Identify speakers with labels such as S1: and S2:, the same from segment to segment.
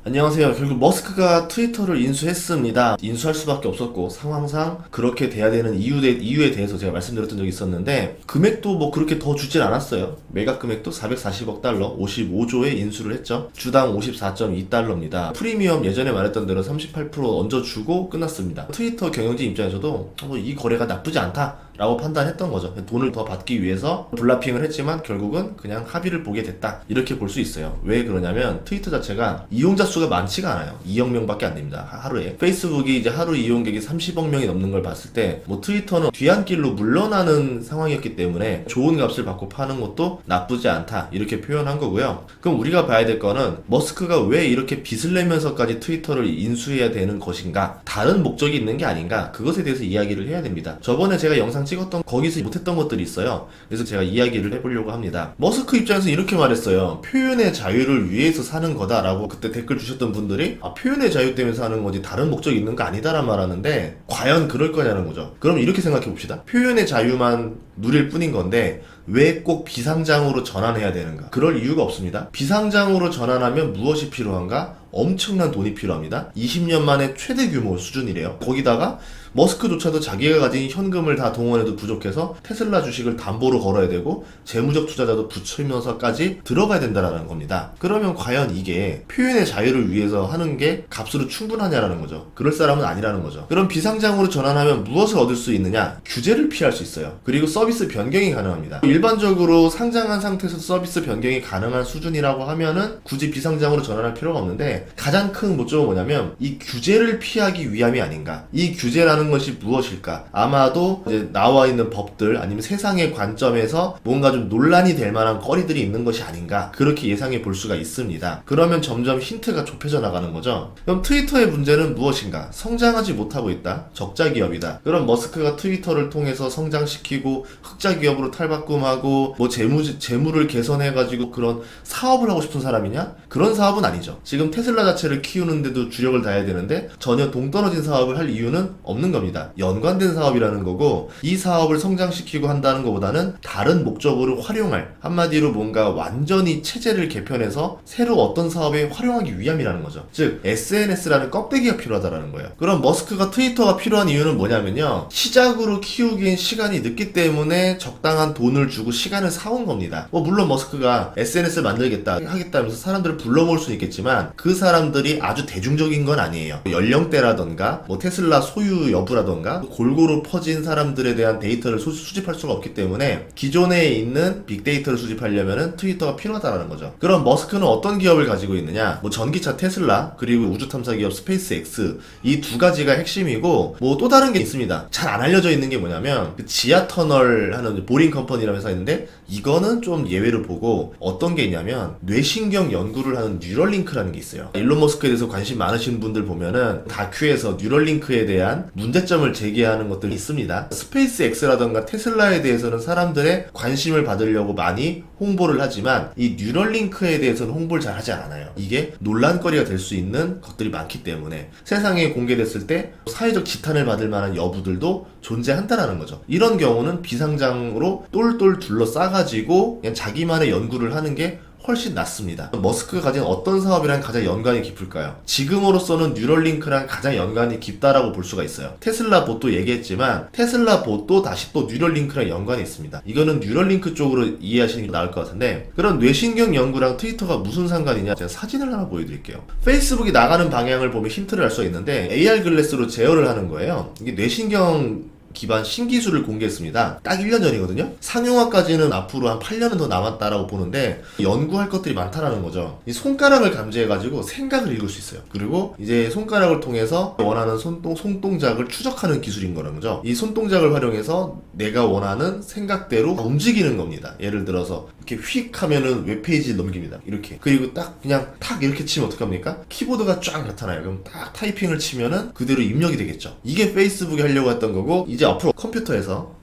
S1: 안녕하세요. 결국 머스크가 트위터를 인수했습니다. 인수할 수밖에 없었고 상황상 그렇게 돼야 되는 이유에 대해서 제가 말씀드렸던 적이 있었는데 금액도 뭐 그렇게 더 주진 않았어요. 매각 금액도 440억 달러, 55조에 인수를 했죠. 주당 54.2달러입니다. 프리미엄 예전에 말했던 대로 38% 얹어주고 끝났습니다. 트위터 경영진 입장에서도 이 거래가 나쁘지 않다 라고 판단했던 거죠. 돈을 더 받기 위해서 블라핑을 했지만 결국은 그냥 합의를 보게 됐다, 이렇게 볼 수 있어요. 왜 그러냐면 트위터 자체가 이용자 수가 많지가 않아요. 2억 명밖에 안 됩니다, 하루에. 페이스북이 이제 하루 이용객이 30억 명이 넘는 걸 봤을 때 트위터는 뒤안길로 물러나는 상황이었기 때문에 좋은 값을 받고 파는 것도 나쁘지 않다, 이렇게 표현한 거고요. 그럼 우리가 봐야 될 거는 머스크가 왜 이렇게 빚을 내면서까지 트위터를 인수해야 되는 것인가, 다른 목적이 있는 게 아닌가, 그것에 대해서 이야기를 해야 됩니다. 저번에 제가 영상 찍었던 거기서 못했던 것들이 있어요. 그래서 제가 이야기를 해보려고 합니다. 머스크 입장에서 이렇게 말했어요. 표현의 자유를 위해서 사는 거다 라고 그때 댓글 주셨던 분들이 표현의 자유 때문에 사는 거지 다른 목적이 있는 거 아니다란 말하는데 과연 그럴 거냐는 거죠. 그럼 이렇게 생각해 봅시다. 표현의 자유만 누릴 뿐인 건데 왜 꼭 비상장으로 전환해야 되는가? 그럴 이유가 없습니다. 비상장으로 전환하면 무엇이 필요한가? 엄청난 돈이 필요합니다. 20년 만에 최대 규모 수준이래요. 거기다가 머스크조차도 자기가 가진 현금을 다 동원해도 부족해서 테슬라 주식을 담보로 걸어야 되고 재무적 투자자도 붙이면서까지 들어가야 된다는 겁니다. 그러면 과연 이게 표현의 자유를 위해서 하는 게 값으로 충분하냐라는 거죠. 그럴 사람은 아니라는 거죠. 그럼 비상장으로 전환하면 무엇을 얻을 수 있느냐? 규제를 피할 수 있어요. 그리고 서비스 변경이 가능합니다. 일반적으로 상장한 상태에서 서비스 변경이 가능한 수준이라고 하면은 굳이 비상장으로 전환할 필요가 없는데 가장 큰 목적은 뭐냐면 이 규제를 피하기 위함이 아닌가. 이 규제라는 것이 무엇일까? 아마도 이제 나와 있는 법들 아니면 세상의 관점에서 뭔가 좀 논란이 될 만한 거리들이 있는 것이 아닌가, 그렇게 예상해 볼 수가 있습니다. 그러면 점점 힌트가 좁혀져 나가는 거죠. 그럼 트위터의 문제는 무엇인가? 성장하지 못하고 있다. 적자 기업이다. 그럼 머스크가 트위터를 통해서 성장시키고 흑자 기업으로 탈바꿈하고 뭐 재무를 개선해가지고 그런 사업을 하고 싶은 사람이냐? 그런 사업은 아니죠. 지금 테슬라 자체를 키우는데도 주력을 다해야 되는데 전혀 동떨어진 사업을 할 이유는 없는 겁니다. 연관된 사업이라는 거고, 이 사업을 성장시키고 한다는 것보다는 다른 목적으로 활용할, 한마디로 뭔가 완전히 체제를 개편해서 새로 어떤 사업에 활용하기 위함이라는 거죠. 즉 SNS라는 껍데기가 필요하다라는 거예요. 그럼 머스크가 트위터가 필요한 이유는 뭐냐면요, 시작으로 키우기엔 시간이 늦기 때문에 적당한 돈을 주고 시간을 사온 겁니다. 물론 머스크가 SNS를 만들겠다 하겠다면서 사람들을 불러 모을 수는 있겠지만 그 사람들이 아주 대중적인 건 아니에요. 연령대라던가 테슬라 소유 여부라던가 골고루 퍼진 사람들에 대한 데이터를 수집할 수가 없기 때문에 기존에 있는 빅데이터를 수집하려면 트위터가 필요하다는 거죠. 그럼 머스크는 어떤 기업을 가지고 있느냐? 전기차 테슬라, 그리고 우주탐사 기업 스페이스X, 이 두 가지가 핵심이고 또 다른 게 있습니다. 잘 안 알려져 있는 게 뭐냐면 지하 터널 하는 보링 컴퍼니라는 회사가 있는데 이거는 좀 예외로 보고, 어떤 게 있냐면 뇌신경 연구를 하는 뉴럴링크라는 게 있어요. 일론 머스크에 대해서 관심 많으신 분들 보면은 다큐에서 뉴럴링크에 대한 문제점을 제기하는 것들이 있습니다. 스페이스 X라던가 테슬라에 대해서는 사람들의 관심을 받으려고 많이 홍보를 하지만 이 뉴럴링크에 대해서는 홍보를 잘 하지 않아요. 이게 논란거리가 될 수 있는 것들이 많기 때문에 세상에 공개됐을 때 사회적 지탄을 받을 만한 여부들도 존재한다라는 거죠. 이런 경우는 비상장으로 똘똘 둘러싸가지고 그냥 자기만의 연구를 하는 게 훨씬 낫습니다. 머스크가 가진 어떤 사업이랑 가장 연관이 깊을까요? 지금으로서는 뉴럴링크랑 가장 연관이 깊다라고 볼 수가 있어요. 테슬라 봇도 얘기했지만 테슬라 봇도 다시 또 뉴럴링크랑 연관이 있습니다. 이거는 뉴럴링크 쪽으로 이해하시는 게 나을 것 같은데, 그런 뇌신경 연구랑 트위터가 무슨 상관이냐, 제가 사진을 하나 보여드릴게요. 페이스북이 나가는 방향을 보면 힌트를 알 수가 있는데 AR 글래스로 제어를 하는 거예요. 이게 뇌신경 기반 신기술을 공개했습니다. 딱 1년 전이거든요. 상용화까지는 앞으로 한 8년은 더 남았다라고 보는데 연구할 것들이 많다라는 거죠. 이 손가락을 감지해가지고 생각을 읽을 수 있어요. 그리고 이제 손가락을 통해서 원하는 손동작을 추적하는 기술인 거라는 거죠. 이 손동작을 활용해서 내가 원하는 생각대로 움직이는 겁니다. 예를 들어서 이렇게 휙 하면은 웹페이지를 넘깁니다. 이렇게. 그리고 딱 그냥 탁 이렇게 치면 어떡합니까? 키보드가 쫙 나타나요. 그럼 딱 타이핑을 치면은 그대로 입력이 되겠죠. 이게 페이스북이 하려고 했던 거고, 이제 앞으로 컴퓨터에서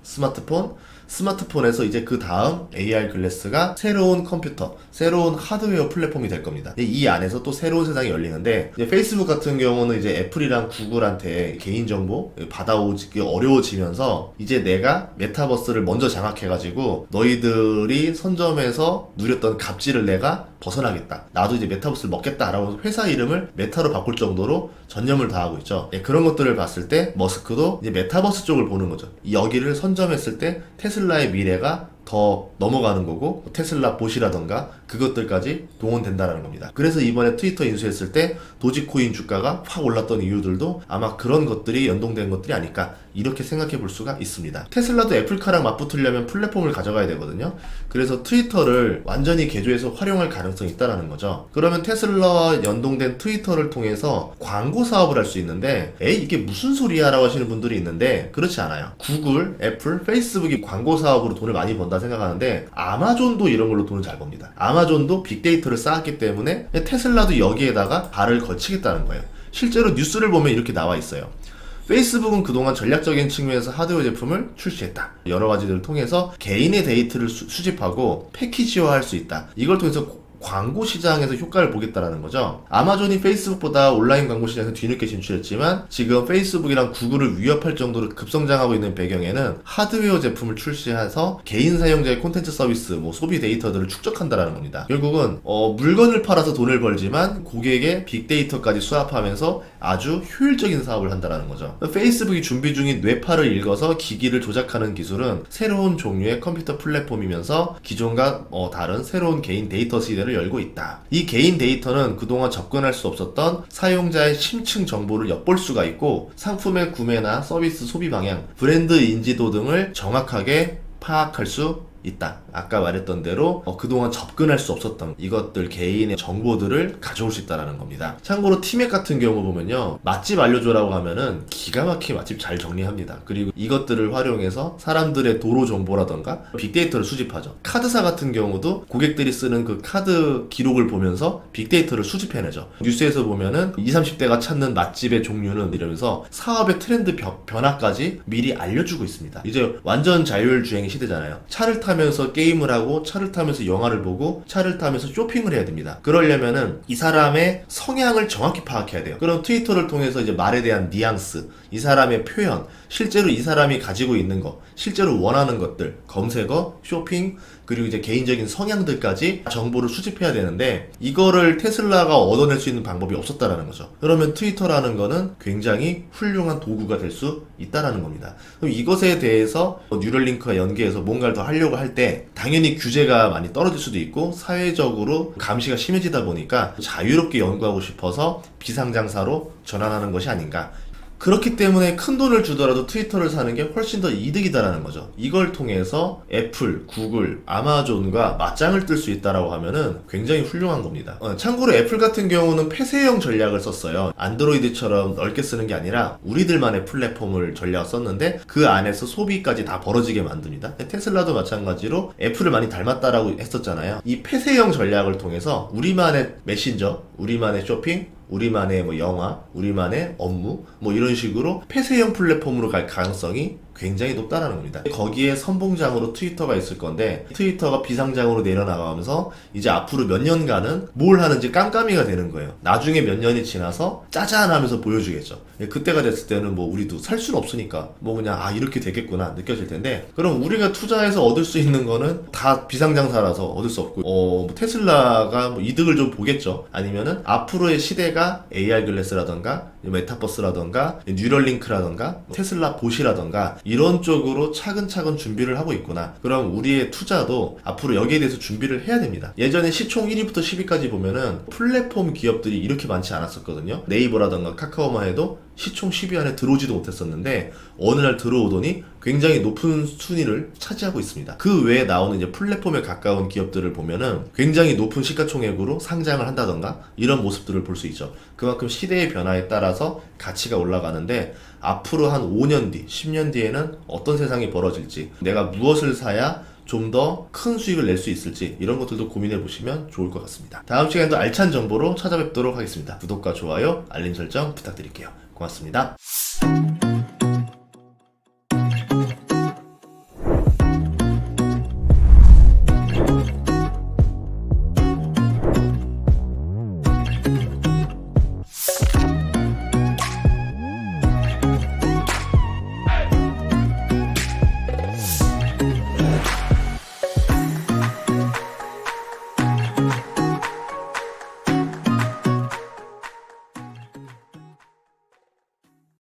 S1: 스마트폰에서 이제 그 다음 AR 글래스가 새로운 컴퓨터, 새로운 하드웨어 플랫폼이 될 겁니다. 이 안에서 또 새로운 세상이 열리는데, 이제 페이스북 같은 경우는 이제 애플이랑 구글한테 개인정보 받아오기 어려워지면서 이제 내가 메타버스를 먼저 장악해가지고 너희들이 선점해서 누렸던 갑질을 내가 벗어나겠다. 나도 이제 메타버스를 먹겠다라고 회사 이름을 메타로 바꿀 정도로 전념을 다하고 있죠. 예, 그런 것들을 봤을 때 머스크도 이제 메타버스 쪽을 보는 거죠. 여기를 선점했을 때 테슬라의 미래가 더 넘어가는 거고 테슬라 봇이라던가 그것들까지 동원된다는 겁니다. 그래서 이번에 트위터 인수했을 때 도지코인 주가가 확 올랐던 이유들도 아마 그런 것들이 연동된 것들이 아닐까 이렇게 생각해 볼 수가 있습니다. 테슬라도 애플카랑 맞붙으려면 플랫폼을 가져가야 되거든요. 그래서 트위터를 완전히 개조해서 활용할 가능성이 있다는 거죠. 그러면 테슬라와 연동된 트위터를 통해서 광고 사업을 할 수 있는데 에이 이게 무슨 소리야 라고 하시는 분들이 있는데 그렇지 않아요. 구글, 애플, 페이스북이 광고 사업으로 돈을 많이 번다 생각하는데 아마존도 이런 걸로 돈을 잘 법니다. 아마존도 빅데이터를 쌓았기 때문에 테슬라도 여기에다가 발을 걸치겠다는 거예요. 실제로 뉴스를 보면 이렇게 나와 있어요. 페이스북은 그동안 전략적인 측면에서 하드웨어 제품을 출시했다. 여러 가지들을 통해서 개인의 데이터를 수집하고 패키지화할 수 있다. 이걸 통해서 광고 시장에서 효과를 보겠다라는 거죠. 아마존이 페이스북보다 온라인 광고 시장에서 뒤늦게 진출했지만 지금 페이스북이랑 구글을 위협할 정도로 급성장하고 있는 배경에는 하드웨어 제품을 출시해서 개인 사용자의 콘텐츠 서비스, 소비 데이터들을 축적한다라는 겁니다. 결국은 물건을 팔아서 돈을 벌지만 고객의 빅데이터까지 수합하면서 아주 효율적인 사업을 한다라는 거죠. 페이스북이 준비 중인 뇌파를 읽어서 기기를 조작하는 기술은 새로운 종류의 컴퓨터 플랫폼이면서 기존과 다른 새로운 개인 데이터 시대를 열고 있다. 이 개인 데이터는 그동안 접근할 수 없었던 사용자의 심층 정보를 엿볼 수가 있고 상품의 구매나 서비스 소비 방향, 브랜드 인지도 등을 정확하게 파악할 수 있다. 아까 말했던 대로 그동안 접근할 수 없었던 이것들 개인의 정보들을 가져올 수 있다는 겁니다. 참고로 티맵 같은 경우 보면요, 맛집 알려줘라고 하면은 기가 막히게 맛집 잘 정리합니다. 그리고 이것들을 활용해서 사람들의 도로 정보라던가 빅데이터를 수집하죠. 카드사 같은 경우도 고객들이 쓰는 그 카드 기록을 보면서 빅데이터를 수집해내죠. 뉴스에서 보면은 20, 30대가 찾는 맛집의 종류는 이러면서 사업의 트렌드 변화까지 미리 알려주고 있습니다. 이제 완전 자율주행의 시대잖아요. 차를 타면서 게임을 하고 차를 타면서 영화를 보고 차를 타면서 쇼핑을 해야 됩니다. 그러려면은 이 사람의 성향을 정확히 파악해야 돼요. 그럼 트위터를 통해서 이제 말에 대한 뉘앙스, 이 사람의 표현, 실제로 이 사람이 가지고 있는 거, 실제로 원하는 것들, 검색어, 쇼핑, 그리고 이제 개인적인 성향들까지 정보를 수집해야 되는데 이거를 테슬라가 얻어낼 수 있는 방법이 없었다라는 거죠. 그러면 트위터라는 거는 굉장히 훌륭한 도구가 될 수 있다라는 겁니다. 그럼 이것에 대해서 뉴럴링크와 연계해서 뭔가를 더 하려고 할 때 당연히 규제가 많이 떨어질 수도 있고 사회적으로 감시가 심해지다 보니까 자유롭게 연구하고 싶어서 비상장사로 전환하는 것이 아닌가. 그렇기 때문에 큰 돈을 주더라도 트위터를 사는 게 훨씬 더 이득이다라는 거죠. 이걸 통해서 애플, 구글, 아마존과 맞짱을 뜰 수 있다라고 하면은 굉장히 훌륭한 겁니다. 참고로 애플 같은 경우는 폐쇄형 전략을 썼어요. 안드로이드처럼 넓게 쓰는 게 아니라 우리들만의 플랫폼을 전략을 썼는데 그 안에서 소비까지 다 벌어지게 만듭니다. 테슬라도 마찬가지로 애플을 많이 닮았다라고 했었잖아요. 이 폐쇄형 전략을 통해서 우리만의 메신저, 우리만의 쇼핑, 우리만의 영화, 우리만의 업무, 이런 식으로 폐쇄형 플랫폼으로 갈 가능성이 굉장히 높다는 겁니다. 거기에 선봉장으로 트위터가 있을 건데 트위터가 비상장으로 내려나가면서 이제 앞으로 몇 년간은 뭘 하는지 깜깜이가 되는 거예요. 나중에 몇 년이 지나서 짜잔 하면서 보여주겠죠. 그때가 됐을 때는 우리도 살 수는 없으니까 그냥 이렇게 되겠구나 느껴질 텐데 그럼 우리가 투자해서 얻을 수 있는 거는 다 비상장사라서 얻을 수 없고 테슬라가 이득을 좀 보겠죠. 아니면은 앞으로의 시대가 AR 글래스라던가 메타버스라던가 뉴럴링크라던가 테슬라 봇이라던가 이런 쪽으로 차근차근 준비를 하고 있구나. 그럼 우리의 투자도 앞으로 여기에 대해서 준비를 해야 됩니다. 예전에 시총 1위부터 10위까지 보면은 플랫폼 기업들이 이렇게 많지 않았었거든요. 네이버라던가 카카오만 해도 시총 10위 안에 들어오지도 못했었는데 어느 날 들어오더니 굉장히 높은 순위를 차지하고 있습니다. 그 외에 나오는 이제 플랫폼에 가까운 기업들을 보면은 굉장히 높은 시가총액으로 상장을 한다던가 이런 모습들을 볼 수 있죠. 그만큼 시대의 변화에 따라서 가치가 올라가는데 앞으로 한 5년 뒤, 10년 뒤에는 어떤 세상이 벌어질지, 내가 무엇을 사야 좀 더 큰 수익을 낼 수 있을지 이런 것들도 고민해 보시면 좋을 것 같습니다. 다음 시간에도 알찬 정보로 찾아뵙도록 하겠습니다. 구독과 좋아요, 알림 설정 부탁드릴게요. 고맙습니다.